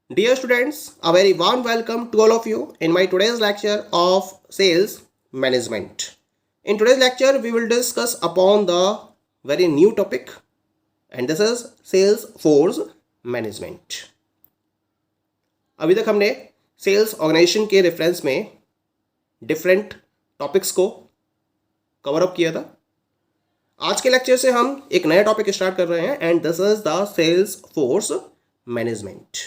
Dear students, a very warm welcome to all of you in my today's lecture of sales management. In today's lecture, we will discuss upon the very new topic, and this is sales force management. अभी तक हमने sales organisation के reference में different topics को cover up किया था. आज के लेक्चर से हम एक नया टॉपिक स्टार्ट कर रहे हैं and this is the sales force management.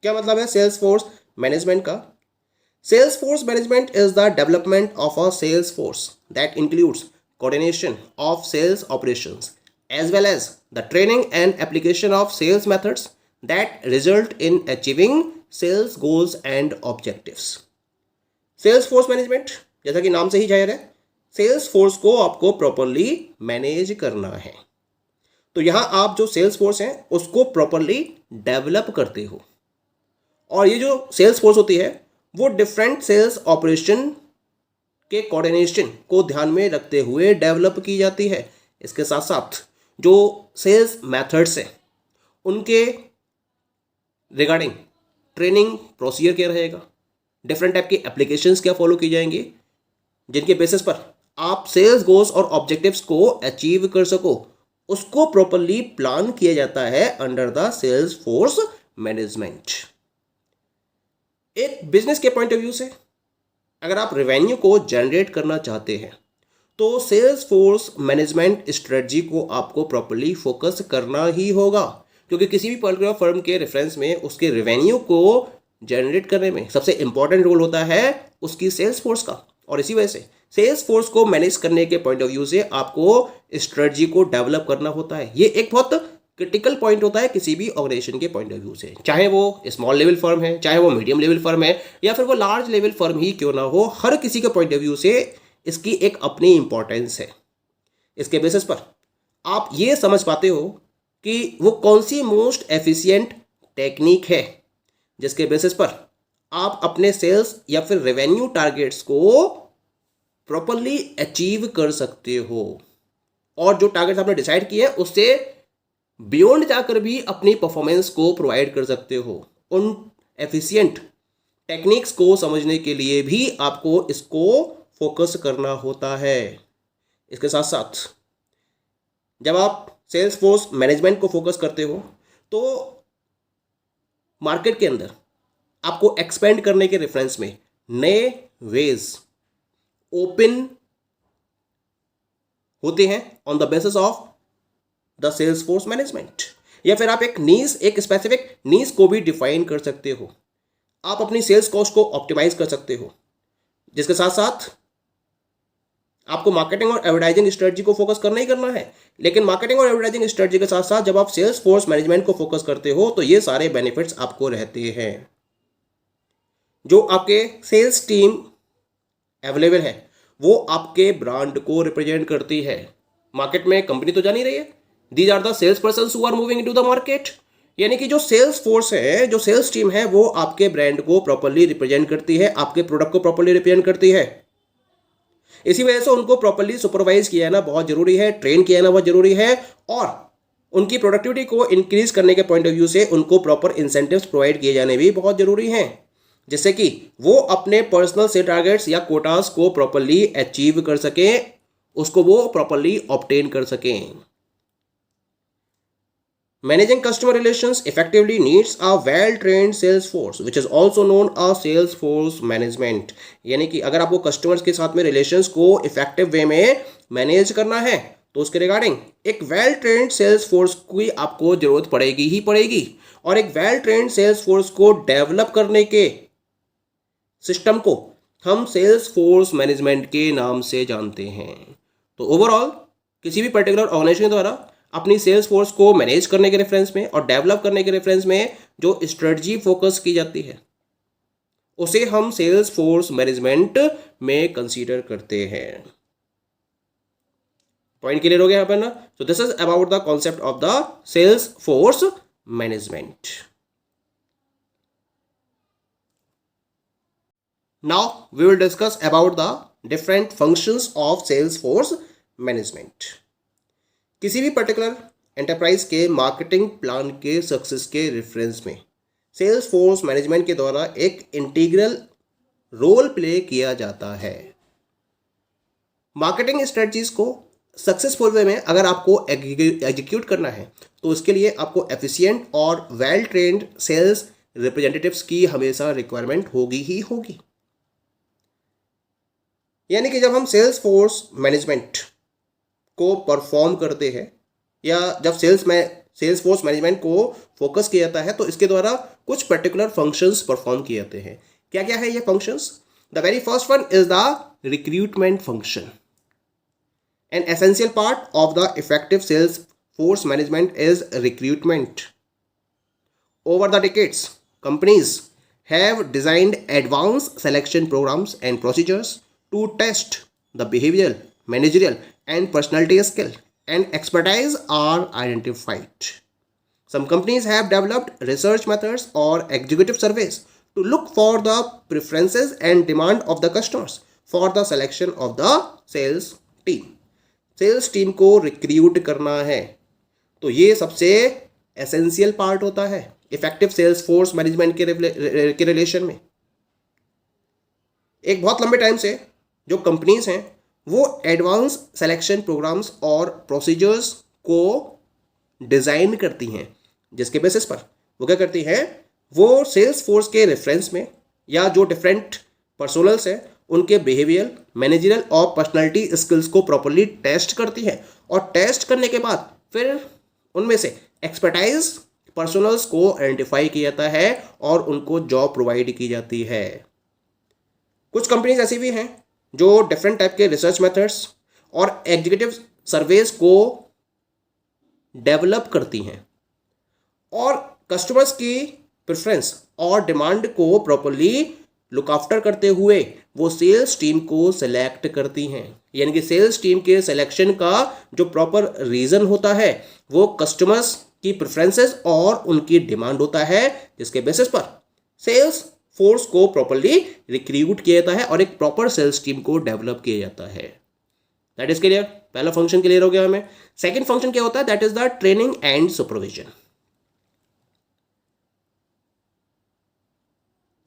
क्या मतलब है सेल्स फोर्स मैनेजमेंट का? Sales force management is the development of a sales force that includes coordination of sales operations as well as the training and application of sales methods that result in achieving sales goals and objectives. Sales force management जैसा कि नाम से ही जाहिर है, sales force को आपको properly manage करना है. तो यहां आप जो सेल्स फोर्स है उसको प्रॉपरली डेवलप करते हो और ये जो सेल्स फोर्स होती है वो डिफरेंट सेल्स ऑपरेशन के कोऑर्डिनेशन को ध्यान में रखते हुए डेवलप की जाती है. इसके साथ साथ जो सेल्स मेथड्स हैं उनके रिगार्डिंग ट्रेनिंग प्रोसीजर क्या रहेगा, डिफरेंट टाइप की एप्लीकेशंस क्या फॉलो की जाएंगी जिनके बेसिस पर आप सेल्स गोल्स और ऑब्जेक्टिव्स को अचीव कर सको, उसको प्रॉपरली प्लान किया जाता है under the sales force management. एक बिजनेस के पॉइंट ऑफ व्यू से अगर आप रेवेन्यू को जनरेट करना चाहते हैं तो सेल्स फोर्स मैनेजमेंट स्ट्रेटजी को आपको प्रॉपरली फोकस करना ही होगा, क्योंकि किसी भी पर्टिकुलर फर्म के रेफरेंस में उसके रेवेन्यू को जनरेट करने में सबसे इंपॉर्टेंट रोल होता है उसकी सेल्स फोर्स का. और इसी वजह से सेल्स फोर्स को मैनेज करने के पॉइंट ऑफ व्यू से आपको स्ट्रेटजी को डेवलप करना होता है. ये एक बहुत क्रिटिकल पॉइंट होता है किसी भी ऑर्गेनाइजेशन के पॉइंट ऑफ व्यू से, चाहे वो स्मॉल लेवल फर्म है, चाहे वो मीडियम लेवल फर्म है, या फिर वो लार्ज लेवल फर्म ही क्यों ना हो. हर किसी के पॉइंट ऑफ व्यू से इसकी एक अपनी इंपॉर्टेंस है. इसके बेसिस पर आप ये समझ पाते हो कि वो कौन सी मोस्ट एफिशिएंट टेक्निक है जिसके बेसिस पर आप अपने सेल्स या फिर रेवेन्यू टारगेट्स को प्रॉपरली अचीव कर सकते हो और जो टारगेट्स आपने डिसाइड किए उससे बियॉन्ड जाकर भी अपनी परफॉर्मेंस को प्रोवाइड कर सकते हो. उन एफिशिएंट टेक्निक्स को समझने के लिए भी आपको इसको फोकस करना होता है. इसके साथ साथ जब आप सेल्स फोर्स मैनेजमेंट को फोकस करते हो तो मार्केट के अंदर आपको एक्सपेंड करने के रेफरेंस में नए वेज ओपन होते हैं on the basis of the sales force management. या फिर आप एक स्पेसिफिक नीस को भी डिफाइन कर सकते हो. आप अपनी सेल्स कॉस्ट को ऑप्टिमाइज कर सकते हो, जिसके साथ साथ आपको मार्केटिंग और एडवर्टाइजिंग स्ट्रेटजी को फोकस करना ही करना है. लेकिन मार्केटिंग और एडवर्टाइजिंग स्ट्रेटजी के साथ साथ जब आप सेल्स फोर्स मैनेजमेंट को फोकस करते हो तो ये सारे बेनिफिट्स आपको रहते हैं. जो आपके सेल्स टीम अवेलेबल है वो आपके ब्रांड को रिप्रेजेंट करती है. मार्केट में कंपनी तो जानी रही है, these are the sales person who are moving into the market. यानी कि जो सेल्स फोर्स है, जो सेल्स टीम है, वो आपके ब्रांड को प्रॉपरली रिप्रेजेंट करती है, आपके प्रोडक्ट को प्रॉपरली रिप्रेजेंट करती है. इसी वजह से उनको प्रॉपरली सुपरवाइज किया जाना बहुत जरूरी है, ट्रेन किया जाना बहुत जरूरी है और उनकी प्रोडक्टिविटी को इंक्रीज करने के पॉइंट ऑफ व्यू से उनको प्रॉपर इंसेंटिव्स प्रोवाइड किए जाने भी बहुत जरूरी हैं, जिससे कि वो अपने पर्सनल सेल टारगेट्स या कोटास को प्रॉपरली अचीव कर सकें, उसको वो प्रॉपरली ऑब्टेन कर सकें. Managing customer relations effectively needs a well-trained sales force, which is also known as sales force management. यानी कि अगर आपको कस्टमर्स के साथ में रिलेशंस को इफेक्टिव वे में मैनेज करना है तो उसके रिगार्डिंग एक वेल ट्रेंड सेल्स फोर्स की आपको जरूरत पड़ेगी ही पड़ेगी. और एक वेल ट्रेंड सेल्स फोर्स को डेवलप करने के सिस्टम को हम सेल्स फोर्स मैनेजमेंट के नाम से जानते हैं. तो ओवरऑल किसी भी पर्टिकुलर ऑर्गेनाइजेशन द्वारा अपनी सेल्स फोर्स को मैनेज करने के रेफरेंस में और डेवलप करने के रेफरेंस में जो स्ट्रेटजी फोकस की जाती है उसे हम सेल्स फोर्स मैनेजमेंट में कंसीडर करते हैं. पॉइंट क्लियर हो गया यहाँ पर ना? So this is about the concept of the sales force management. Now we will discuss about the different functions of sales force management. किसी भी पर्टिकुलर एंटरप्राइज के मार्केटिंग प्लान के सक्सेस के रेफरेंस में सेल्स फोर्स मैनेजमेंट के द्वारा एक integral role play किया जाता है। मार्केटिंग स्ट्रेटजीज को सक्सेसफुल वे में अगर आपको एग्जीक्यूट करना है तो उसके लिए आपको एफिशिएंट और वेल ट्रेन्ड सेल्स रिप्रेजेंटेटिव्स की हमेशा रिक्वायरमेंट होगी ही होगी। यानी कि जब हम सेल्स फोर्स मैनेजमेंट को परफॉर्म करते हैं या जब सेल्स फोर्स मैनेजमेंट को फोकस किया जाता है तो इसके द्वारा कुछ पर्टिकुलर फंक्शंस परफॉर्म किए जाते हैं। क्या क्या है ये functions? The very first one is the recruitment function. An essential part of the effective sales force management is recruitment. Over the decades, companies have designed advanced selection programs and procedures to test the behavioral, managerial, and personality skill and expertise are identified. Some companies have developed research methods or executive surveys to look for the preferences and demand of the customers for the selection of the sales team. Sales team को recruit करना है तो ये सबसे essential part होता है effective sales force management के relation में। एक बहुत लंबे टाइम से जो कंपनीज हैं वो एडवांस सिलेक्शन प्रोग्राम्स और प्रोसीजर्स को डिज़ाइन करती हैं, जिसके बेसिस पर वो क्या करती हैं, वो सेल्स फोर्स के रेफरेंस में या जो डिफरेंट पर्सोनल्स हैं उनके बिहेवियर, मैनेजरियल और पर्सनालिटी स्किल्स को प्रॉपरली टेस्ट करती है और टेस्ट करने के बाद फिर उनमें से एक्सपर्टाइज पर्सोनल्स को आइडेंटिफाई किया जाता है और उनको जॉब प्रोवाइड की जाती है। कुछ कंपनीज ऐसी भी हैं जो डिफरेंट टाइप के रिसर्च मेथड्स और एग्जीक्यूटिव सर्वेज को डेवलप करती हैं और कस्टमर्स की प्रेफरेंस और डिमांड को प्रॉपरली लुक आफ्टर करते हुए वो सेल्स टीम को सेलेक्ट करती हैं। यानी कि सेल्स टीम के सिलेक्शन का जो प्रॉपर रीज़न होता है वो कस्टमर्स की प्रेफरेंसेस और उनकी डिमांड होता है, जिसके बेसिस पर सेल्स फोर्स को प्रॉपरली रिक्रूट किया जाता है और एक प्रॉपर सेल्स टीम को डेवलप किया जाता है। That is clear. पहला फंक्शन क्लियर हो गया हमें। सेकेंड फंक्शन क्या होता है? That is the training and supervision.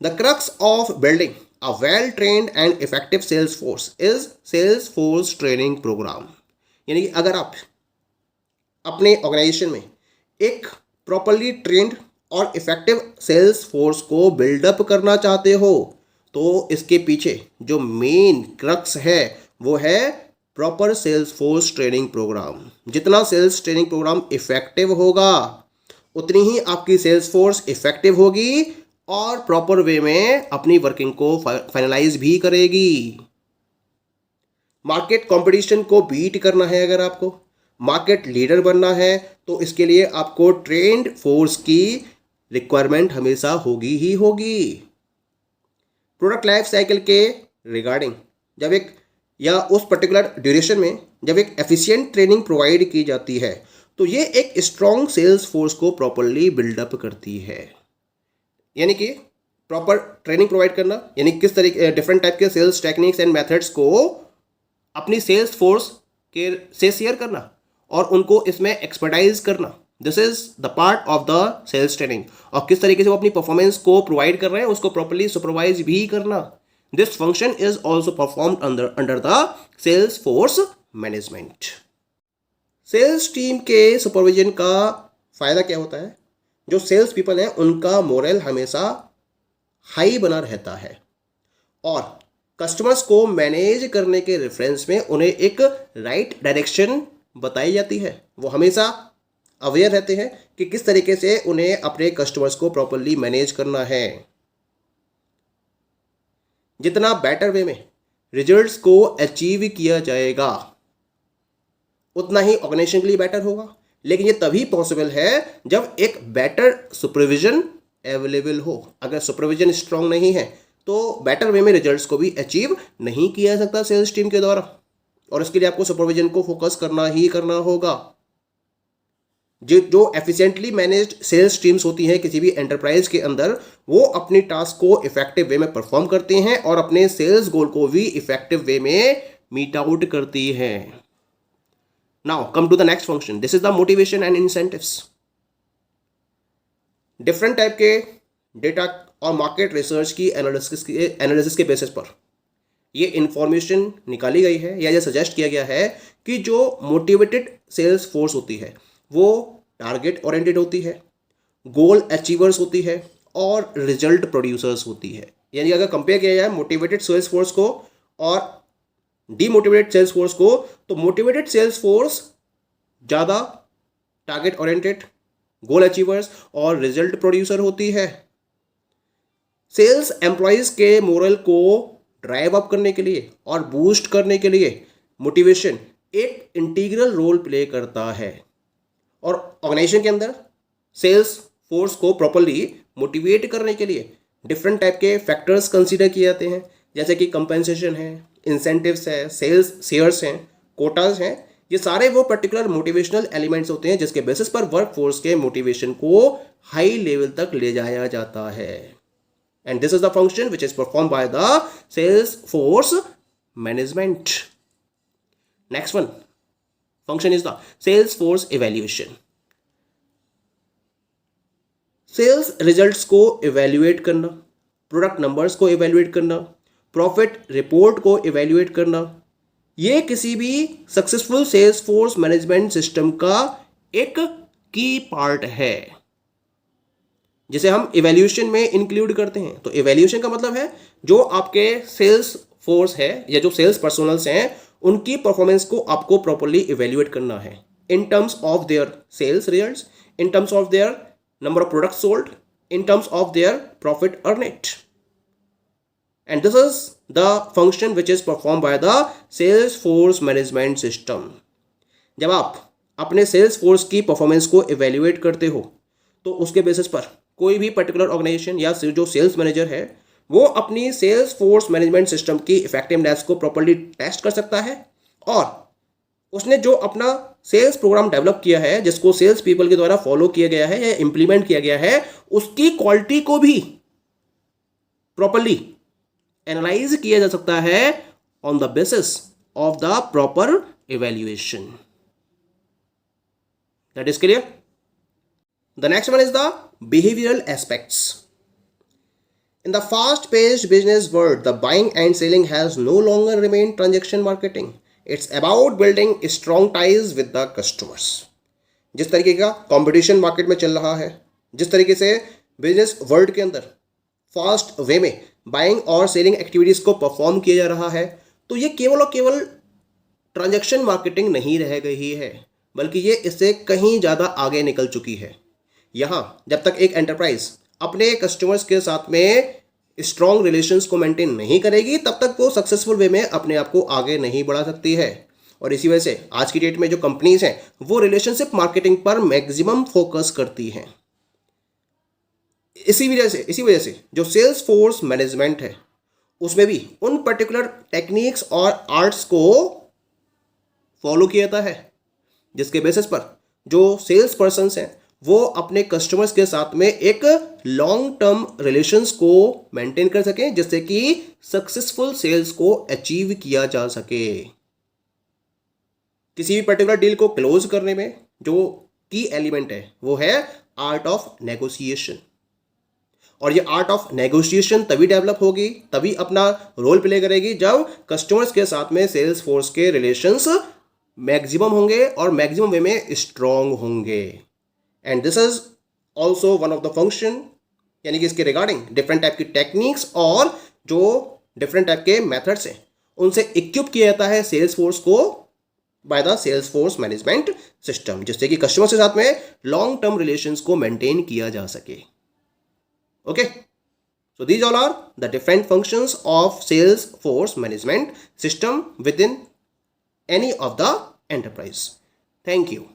The crux of building a well-trained and effective sales force is sales force training program. यानी कि अगर आप अपने ऑर्गेनाइजेशन में एक प्रॉपरली ट्रेंड और इफेक्टिव सेल्स फोर्स को बिल्डअप करना चाहते हो तो इसके पीछे जो मेन क्रक्स है वो है proper sales force training programme. जितना सेल्स ट्रेनिंग प्रोग्राम इफेक्टिव होगा उतनी ही आपकी सेल्स फोर्स इफेक्टिव होगी और प्रॉपर वे में अपनी वर्किंग को फाइनलाइज भी करेगी। मार्केट कंपटीशन को बीट करना है, अगर आपको मार्केट लीडर बनना है तो इसके लिए आपको ट्रेंड फोर्स की रिक्वायरमेंट हमेशा होगी ही होगी। प्रोडक्ट लाइफ साइकिल के रिगार्डिंग जब एक या उस पर्टिकुलर ड्यूरेशन में जब एक एफिशिएंट ट्रेनिंग प्रोवाइड की जाती है तो ये एक स्ट्रॉन्ग सेल्स फोर्स को प्रॉपरली बिल्डअप करती है। यानी कि प्रॉपर ट्रेनिंग प्रोवाइड करना, यानी किस तरीके डिफरेंट टाइप के सेल्स टेक्निक्स एंड मेथड्स को अपनी सेल्स फोर्स के से शेयर करना और उनको इसमें एक्सपर्टाइज करना, this is the part of the sales training. और किस तरीके से वो अपनी परफॉर्मेंस को प्रोवाइड कर रहे हैं उसको प्रॉपरली सुपरवाइज भी करना। This function is also performed under the sales force management. Sales team के सुपरविजन का फायदा क्या होता है? जो सेल्स पीपल हैं उनका मोरल हमेशा हाई बना रहता है और कस्टमर्स को मैनेज करने के रेफरेंस में उन्हें एक राइट डायरेक्शन बताई जाती है। वो हमेशा अवेयर रहते हैं कि किस तरीके से उन्हें अपने कस्टमर्स को प्रॉपरली मैनेज करना है। जितना बेटर वे में रिजल्ट्स को अचीव किया जाएगा उतना ही ऑर्गेनाइजेशन के लिए बेटर होगा, लेकिन ये तभी पॉसिबल है जब एक बेटर सुपरविजन अवेलेबल हो। अगर सुपरविजन स्ट्रांग नहीं है तो बेटर वे में रिजल्ट्स को भी अचीव नहीं किया जा सकता सेल्स टीम के द्वारा, और इसके लिए आपको सुपरविजन को फोकस करना ही करना होगा। जो एफिशिएंटली मैनेज्ड सेल्स टीम्स होती हैं किसी भी एंटरप्राइज के अंदर, वो अपनी टास्क को इफेक्टिव वे में परफॉर्म करते हैं और अपने सेल्स गोल को भी इफेक्टिव वे में मीट आउट करती हैं। Now come to the next function. This is the motivation and incentives. Different type के डेटा और मार्केट रिसर्च की एनालिसिस के बेसिस पर ये इंफॉर्मेशन निकाली गई है या ये सजेस्ट किया गया है कि जो मोटिवेटेड सेल्स फोर्स होती है वो टारगेट ओरिएंटेड होती है, गोल अचीवर्स होती है और रिजल्ट प्रोड्यूसर्स होती है। यानी अगर कंपेयर किया जाए मोटिवेटेड सेल्स फोर्स को और डीमोटिवेटेड सेल्स फोर्स को, तो मोटिवेटेड सेल्स फोर्स ज़्यादा टारगेट ओरिएंटेड, गोल अचीवर्स और रिजल्ट प्रोड्यूसर होती है। सेल्स एम्प्लॉयज के मोरल को ड्राइव अप करने के लिए और बूस्ट करने के लिए मोटिवेशन एक इंटीग्रल रोल प्ले करता है। और ऑर्गेनाइजेशन के अंदर सेल्स फोर्स को प्रॉपरली मोटिवेट करने के लिए डिफरेंट टाइप के फैक्टर्स कंसीडर किए जाते हैं, जैसे कि कंपेंसेशन है, इंसेंटिव्स है, सेल्स शेयर्स हैं, कोटाज हैं। ये सारे वो पर्टिकुलर मोटिवेशनल एलिमेंट्स होते हैं जिसके बेसिस पर वर्क फोर्स के मोटिवेशन को हाई लेवल तक ले जाया जाता है। And this is the function which is perform by the sales force management. Next one function is the sales force evaluation. Sales results को इवैल्यूएट करना, प्रोडक्ट नंबर्स को इवैल्यूएट करना, प्रॉफिट रिपोर्ट को इवैल्यूएट करना, ये किसी भी successful sales force management system का एक की पार्ट है जिसे हम इवैल्यूएशन में इंक्लूड करते हैं। तो इवैल्यूएशन का मतलब है जो आपके सेल्स फोर्स है या जो सेल्स पर्सनल्स हैं उनकी परफॉर्मेंस को आपको प्रॉपर्ली इवैल्यूएट करना है in terms of their sales results, in terms of their number of products sold, in terms of their profit earned. And this is the function which is performed by the sales force management system. जब आप अपने sales force की performance को evaluate करते हो तो उसके basis पर कोई भी पर्टिकुलर ऑर्गेनाइजेशन या जो सेल्स मैनेजर है वो अपनी सेल्स फोर्स मैनेजमेंट सिस्टम की इफेक्टिवनेस को प्रॉपर्ली टेस्ट कर सकता है और उसने जो अपना सेल्स प्रोग्राम डेवलप किया है जिसको सेल्स पीपल के द्वारा फॉलो किया गया है या इंप्लीमेंट किया गया है उसकी क्वालिटी को भी प्रॉपर्ली एनालाइज किया जा सकता है on the basis of the proper evaluation. That is clear. The next one is the behavioural aspects. In the fast-paced business world, the buying and selling has no longer remained transaction marketing. It's about building strong ties with the customers. जिस तरीके का competition market में चल रहा है, जिस तरीके से बिजनेस वर्ल्ड के अंदर फास्ट वे में बाइंग और सेलिंग एक्टिविटीज़ को परफॉर्म किया जा रहा है, तो ये केवल और केवल ट्रांजैक्शन मार्केटिंग नहीं रह गई है बल्कि ये इससे कहीं ज़्यादा आगे निकल चुकी है। यहाँ जब तक एक एंटरप्राइज अपने कस्टमर्स के साथ में स्ट्रॉन्ग रिलेशंस को मेंटेन नहीं करेगी तब तक वो सक्सेसफुल वे में अपने आप को आगे नहीं बढ़ा सकती है। और इसी वजह से आज की डेट में जो कंपनीज हैं वो रिलेशनशिप मार्केटिंग पर मैक्सिमम फोकस करती हैं। इसी वजह से जो सेल्स फोर्स मैनेजमेंट है उसमें भी उन पर्टिकुलर टेक्निक्स और आर्ट्स को फॉलो किया जाता है जिसके बेसिस पर जो सेल्स पर्सन्स हैं वो अपने कस्टमर्स के साथ में एक लॉन्ग टर्म रिलेशंस को मेंटेन कर सकें जिससे कि सक्सेसफुल सेल्स को अचीव किया जा सके। किसी भी पर्टिकुलर डील को क्लोज करने में जो की एलिमेंट है वो है आर्ट ऑफ नेगोशिएशन। और ये आर्ट ऑफ नेगोशिएशन तभी डेवलप होगी, तभी अपना रोल प्ले करेगी जब कस्टमर्स के साथ में सेल्स फोर्स के रिलेशंस मैक्सिमम होंगे और मैक्सिमम वे में स्ट्रॉन्ग होंगे। And this is also one of the function, यानी कि इसके रिगार्डिंग डिफरेंट टाइप की टेक्निक्स और जो डिफरेंट टाइप के मेथड्स हैं उनसे इक्विप किया जाता है सेल्स फोर्स को by the sales force management system, जिससे कि कस्टमर्स के साथ में लॉन्ग टर्म रिलेशंस को मेंटेन किया जा सके। Okay, so these all are the different functions of sales force management system within any of the enterprise. Thank you.